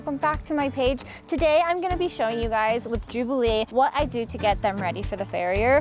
Welcome back to my page. Today I'm going to be showing you guys with Jubilee what I do to get them ready for the farrier.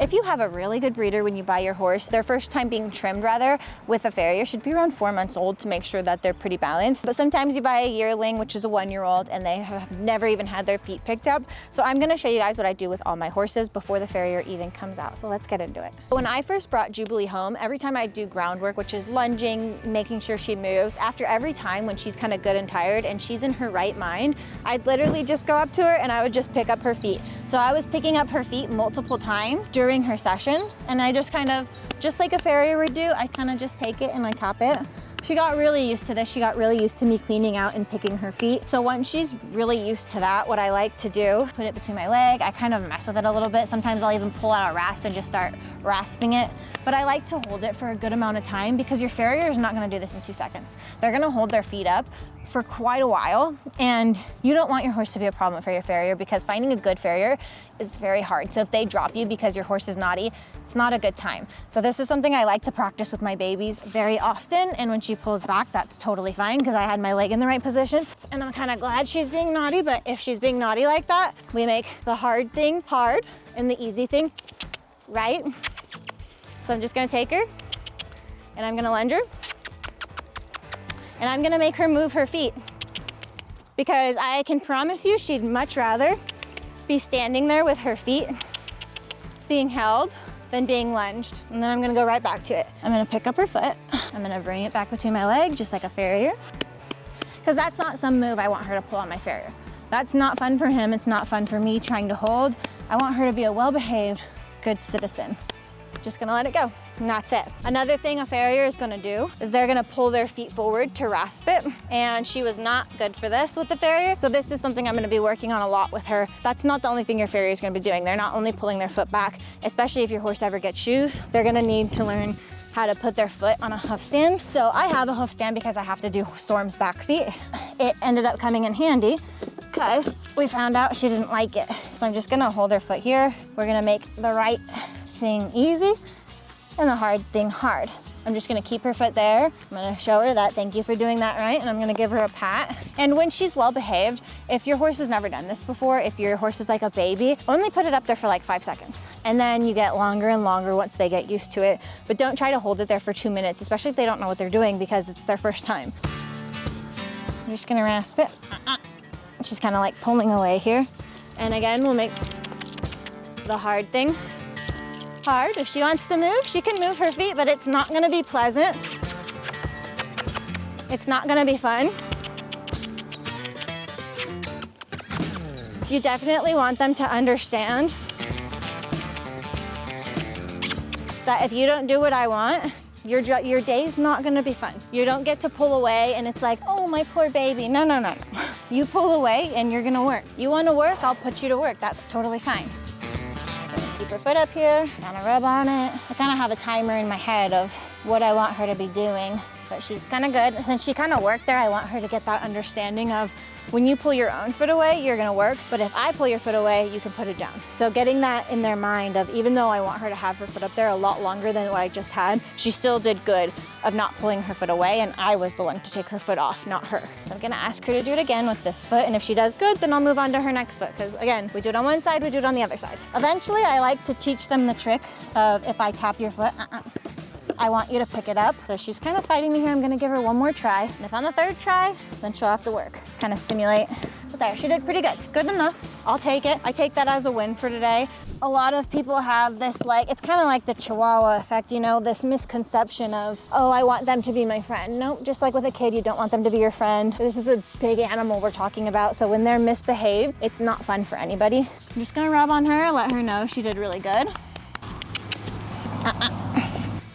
If you have a really good breeder when you buy your horse, their first time being trimmed rather with a farrier should be around 4 months old to make sure that they're pretty balanced. But sometimes you buy a yearling, which is a 1-year-old, and they have never even had their feet picked up. So I'm gonna show you guys what I do with all my horses before the farrier even comes out. So let's get into it. When I first brought Jubilee home, every time I do groundwork, which is lunging, making sure she moves, after every time when she's kind of good and tired and she's in her right mind, I'd literally just go up to her and I would just pick up her feet. So I was picking up her feet multiple times during her sessions, and I just kind of, just like a farrier would do, I kind of just take it and I tap it. She got really used to this. She got really used to me cleaning out and picking her feet. So once she's really used to that, what I like to do, put it between my leg. I kind of mess with it a little bit. Sometimes I'll even pull out a rasp and just start rasping it. But I like to hold it for a good amount of time because your farrier is not gonna do this in 2 seconds. They're gonna hold their feet up for quite a while, and you don't want your horse to be a problem for your farrier because finding a good farrier is very hard. So if they drop you because your horse is naughty, it's not a good time. So this is something I like to practice with my babies very often, and when she pulls back, that's totally fine because I had my leg in the right position, and I'm kind of glad she's being naughty. But if she's being naughty like that, we make the hard thing hard and the easy thing right. So I'm just gonna take her and I'm gonna lunge her and I'm gonna make her move her feet because I can promise you she'd much rather be standing there with her feet being held than being lunged. And then I'm gonna go right back to it. I'm gonna pick up her foot. I'm gonna bring it back between my legs just like a farrier, because that's not some move I want her to pull on my farrier. That's not fun for him. It's not fun for me trying to hold. I want her to be a well-behaved, good citizen. Just gonna let it go, and that's it. Another thing a farrier is gonna do is they're gonna pull their feet forward to rasp it, and she was not good for this with the farrier. So this is something I'm gonna be working on a lot with her. That's not the only thing your farrier is gonna be doing. They're not only pulling their foot back, especially if your horse ever gets shoes, they're gonna need to learn how to put their foot on a hoof stand. So I have a hoof stand because I have to do Storm's back feet. It ended up coming in handy because we found out she didn't like it. So I'm just gonna hold her foot here. We're gonna make the right thing easy and the hard thing hard. I'm just gonna keep her foot there. I'm gonna show her that thank you for doing that right, and I'm gonna give her a pat. And when she's well behaved, if your horse has never done this before, if your horse is like a baby, only put it up there for like 5 seconds. And then you get longer and longer once they get used to it. But don't try to hold it there for 2 minutes, especially if they don't know what they're doing because it's their first time. I'm just gonna rasp it. She's kind of like pulling away here. And again, we'll make the hard thing hard. If she wants to move, she can move her feet, but it's not gonna be pleasant. It's not gonna be fun. You definitely want them to understand that if you don't do what I want, your day's not gonna be fun. You don't get to pull away and it's like, oh, my poor baby. No, no, no, no. You pull away and you're gonna work. You wanna work, I'll put you to work. That's totally fine. Keep her foot up here, kind of rub on it. I kind of have a timer in my head of what I want her to be doing, but she's kind of good. Since she kind of worked there, I want her to get that understanding of when you pull your own foot away, you're gonna work, but if I pull your foot away, you can put it down. So getting that in their mind of, even though I want her to have her foot up there a lot longer than what I just had, she still did good of not pulling her foot away, and I was the one to take her foot off, not her. So I'm gonna ask her to do it again with this foot, and if she does good, then I'll move on to her next foot, because again, we do it on one side, we do it on the other side. Eventually, I like to teach them the trick of if I tap your foot, I want you to pick it up. So she's kind of fighting me here. I'm gonna give her one more try. And if on the 3rd try, then she'll have to work. Kind of simulate. But there, she did pretty good. Good enough. I'll take it. I take that as a win for today. A lot of people have this, like, it's kind of like the Chihuahua effect, you know, this misconception of, oh, I want them to be my friend. No, just like with a kid, you don't want them to be your friend. This is a big animal we're talking about. So when they're misbehaved, it's not fun for anybody. I'm just gonna rub on her, let her know she did really good.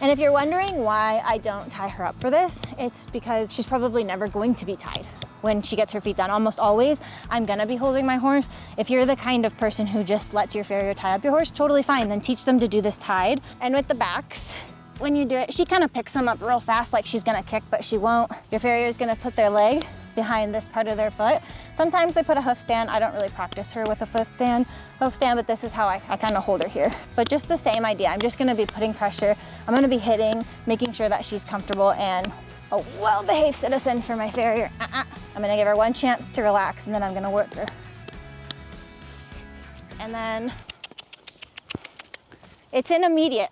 And if you're wondering why I don't tie her up for this, it's because she's probably never going to be tied when she gets her feet done. Almost always, I'm gonna be holding my horse. If you're the kind of person who just lets your farrier tie up your horse, totally fine, then teach them to do this tied. And with the backs, when you do it, she kind of picks them up real fast like she's gonna kick, but she won't. Your farrier is gonna put their leg behind this part of their foot. Sometimes they put a hoof stand. I don't really practice her with a hoof stand, but this is how I kind of hold her here. But just the same idea. I'm just gonna be putting pressure. I'm gonna be hitting, making sure that she's comfortable and a well-behaved citizen for my farrier. I'm gonna give her one chance to relax, and then I'm gonna work her. And then it's an immediate.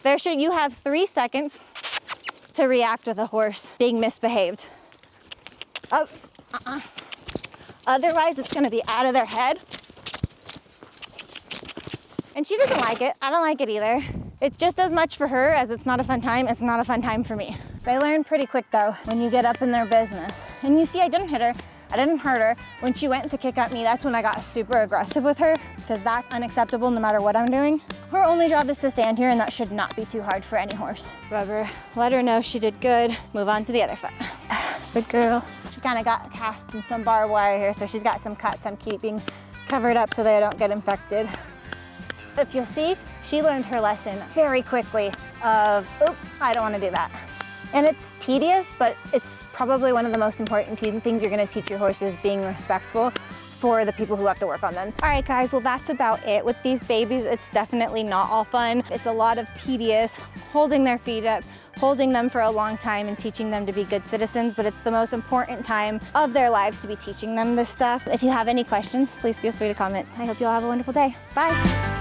You have 3 seconds to react with a horse being misbehaved. Otherwise, it's gonna be out of their head. And she doesn't like it. I don't like it either. It's just as much for her as it's not a fun time, it's not a fun time for me. They learn pretty quick though when you get up in their business. And you see, I didn't hit her. I didn't hurt her. When she went to kick at me, that's when I got super aggressive with her, because that's unacceptable no matter what I'm doing. Her only job is to stand here, and that should not be too hard for any horse. Rub her, let her know she did good. Move on to the other foot. Good girl. She kind of got cast in some barbed wire here, so she's got some cuts I'm keeping covered up so they don't get infected. If you'll see, she learned her lesson very quickly of, oop, I don't want to do that. And it's tedious, but it's probably one of the most important things you're gonna teach your horses, being respectful for the people who have to work on them. All right, guys, well, that's about it. With these babies, it's definitely not all fun. It's a lot of tedious, holding their feet up, holding them for a long time and teaching them to be good citizens, but it's the most important time of their lives to be teaching them this stuff. If you have any questions, please feel free to comment. I hope you all have a wonderful day. Bye.